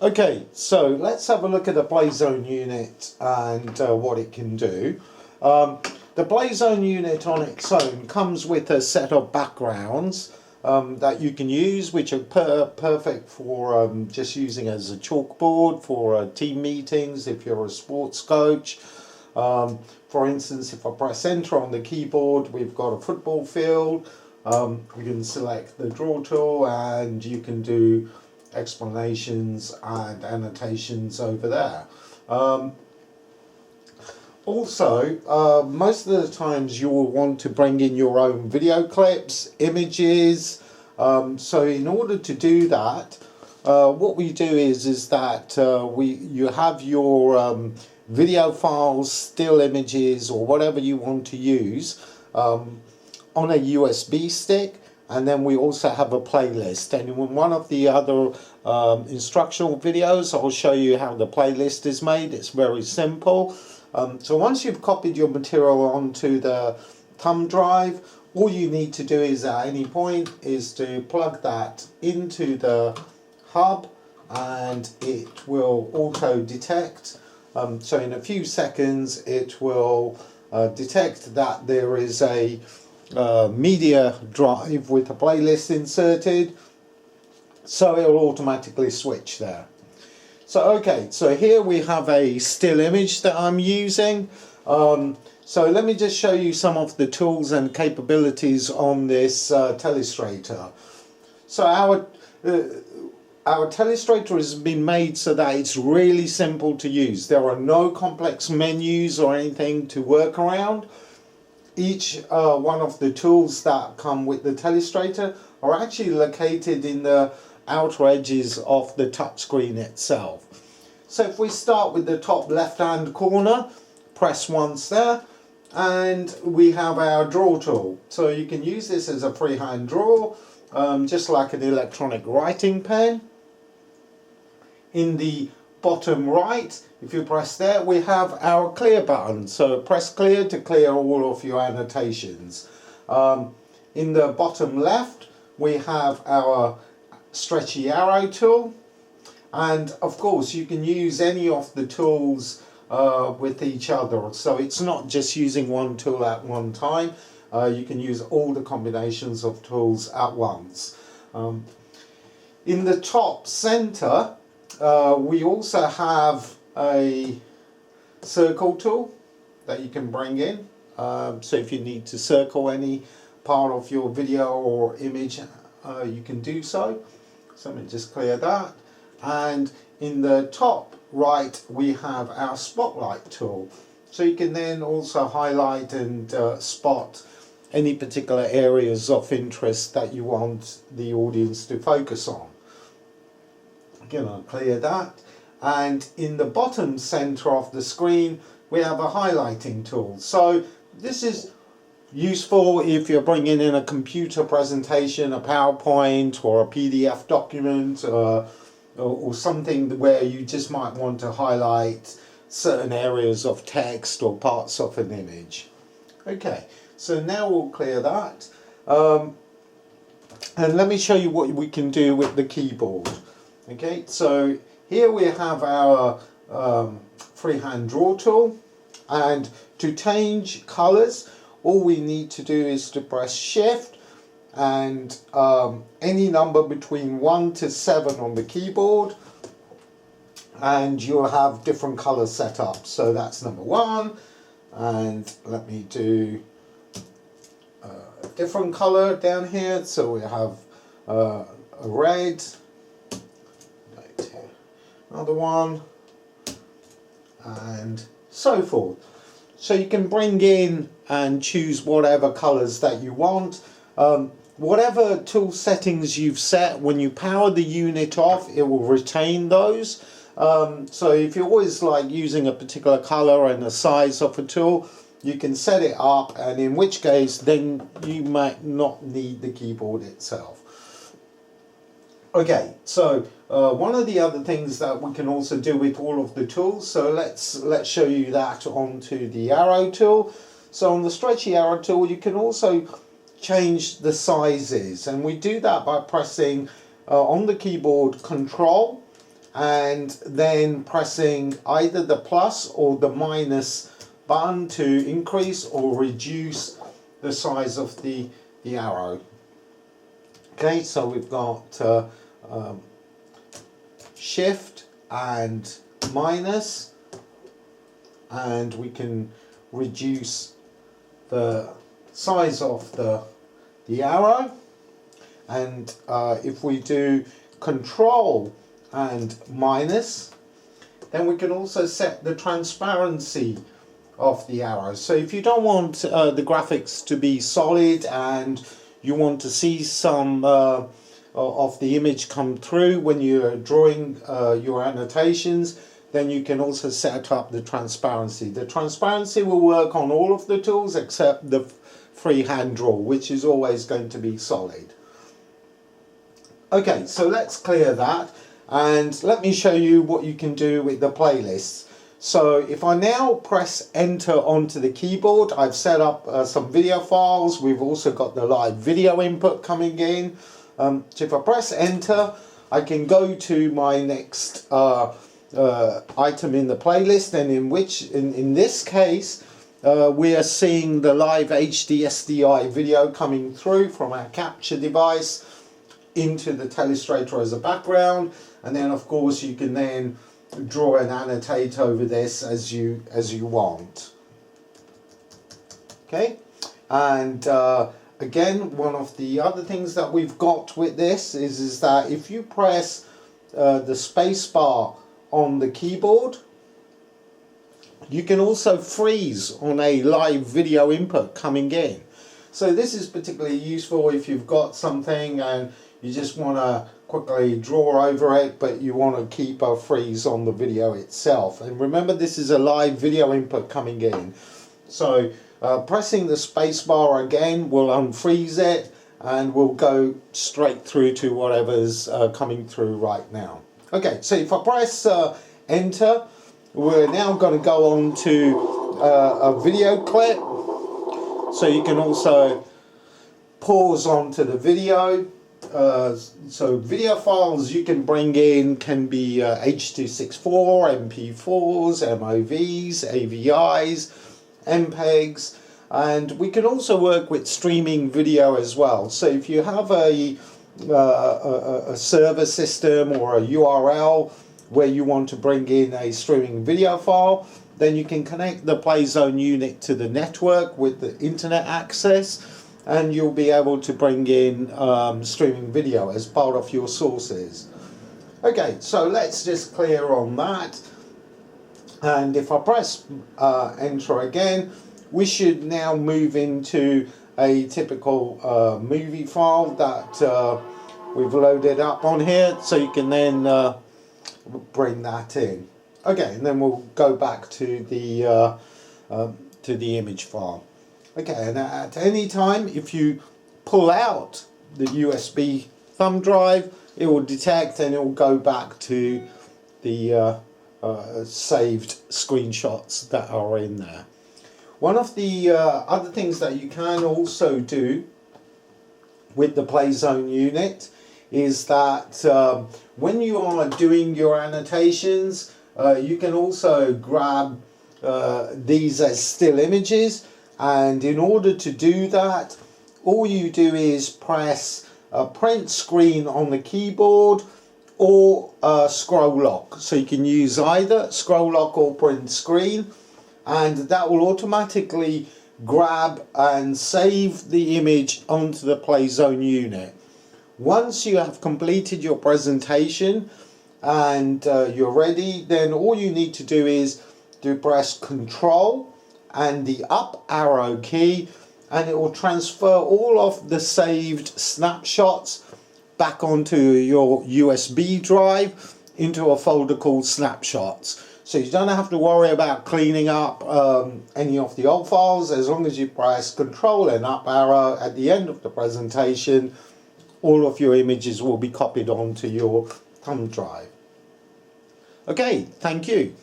Okay, so let's have a look at the PlayZone unit and what it can do. The PlayZone unit on its own comes with a set of backgrounds that you can use, which are perfect for just using as a chalkboard for team meetings if you're a sports coach. For instance, if I press enter on the keyboard, we've got a football field. We can select the draw tool and you can do explanations and annotations over there. Also, most of the times you will want to bring in your own video clips, images. So in order to do that, what we do is that you have your video files, still images, or whatever you want to use on a USB stick. And then we also have a playlist, and in one of the other instructional videos I'll show you how the playlist is made. It's very simple. So once you've copied your material onto the thumb drive, all you need to do is at any point is to plug that into the hub and it will auto detect. So in a few seconds it will detect that there is a media drive with a playlist inserted, so it will automatically switch there. So okay, so here we have a still image that I'm using. So let me just show you some of the tools and capabilities on this Telestrator. So our Telestrator has been made so that it's really simple to use. There are no complex menus or anything to work around. Each one of the tools that come with the Telestrator are actually located in the outer edges of the touchscreen itself. So if we start with the top left hand corner, press once there, and we have our draw tool. So you can use this as a freehand draw, just like an electronic writing pen. In the bottom right, if you press there, we have our clear button. So press clear to clear all of your annotations. In the bottom left, we have our Stretchy arrow tool. And of course, you can use any of the tools with each other. So it's not just using one tool at one time. You can use all the combinations of tools at once. In the top center, we also have a circle tool that you can bring in. So if you need to circle any part of your video or image, you can do so. So let me just clear that. And in the top right, we have our spotlight tool. So you can then also highlight and spot any particular areas of interest that you want the audience to focus on. Again, I'll clear that. And in the bottom center of the screen, we have a highlighting tool. So this is useful if you're bringing in a computer presentation, a PowerPoint or a PDF document, or something where you just might want to highlight certain areas of text or parts of an image. Okay, so now we'll clear that. And let me show you what we can do with the keyboard. Okay, so here we have our freehand draw tool, and to change colors, all we need to do is to press shift and any number between 1 to 7 on the keyboard, and you'll have different colors set up. So that's number 1, and let me do a different color down here. So we have a red, another one, and so forth. So you can bring in and choose whatever colors that you want. Whatever tool settings you've set, when you power the unit off, it will retain those. So if you always like using a particular color and the size of a tool, you can set it up, and in which case then you might not need the keyboard itself. Okay, so one of the other things that we can also do with all of the tools, so let's show you that onto the arrow tool. So on the Stretchy arrow tool, you can also change the sizes, and we do that by pressing on the keyboard Control and then pressing either the plus or the minus button to increase or reduce the size of the arrow. Okay, so we've got shift and minus, and we can reduce the size of the arrow. And if we do control and minus, then we can also set the transparency of the arrow. So if you don't want the graphics to be solid and you want to see some of the image come through when you're drawing your annotations, then you can also set up the transparency. The transparency will work on all of the tools except the freehand draw, which is always going to be solid. Okay, so let's clear that, and let me show you what you can do with the playlists. So if I now press enter onto the keyboard, I've set up some video files. We've also got the live video input coming in. So if I press enter, I can go to my next item in the playlist, and in this case we are seeing the live HD SDI video coming through from our capture device into the Telestrator as a background, and then of course you can then draw and annotate over this as you want. Okay, and again, one of the other things that we've got with this is that if you press the space bar on the keyboard, you can also freeze on a live video input coming in. So this is particularly useful if you've got something and you just want to quickly draw over it, but you want to keep a freeze on the video itself. And remember, this is a live video input coming in. So pressing the space bar again will unfreeze it, and we'll go straight through to whatever's coming through right now. Okay, so if I press enter, we're now going to go on to a video clip. So you can also pause onto the video. So video files you can bring in can be H.264, MP4s, MOVs, AVIs, MPEGs, and we can also work with streaming video as well. So if you have a server system or a URL where you want to bring in a streaming video file, then you can connect the PlayZone unit to the network with the internet access, and you'll be able to bring in streaming video as part of your sources. Okay, so let's just clear on that, and if I press enter again, we should now move into a typical movie file that we've loaded up on here, so you can then bring that in. Okay, and then we'll go back to the image file. Okay, and at any time, if you pull out the USB thumb drive, it will detect and it will go back to the saved screenshots that are in there. One of the other things that you can also do with the PlayZone unit is that when you are doing your annotations, you can also grab these as still images. And in order to do that, all you do is press print screen on the keyboard or scroll lock. So you can use either scroll lock or print screen, and that will automatically grab and save the image onto the PlayZone unit. Once you have completed your presentation and you're ready, then all you need to do is to press Control and the up arrow key, and it will transfer all of the saved snapshots back onto your USB drive into a folder called Snapshots. So you don't have to worry about cleaning up any of the old files. As long as you press Control and up arrow at the end of the presentation, all of your images will be copied onto your thumb drive. Okay, thank you.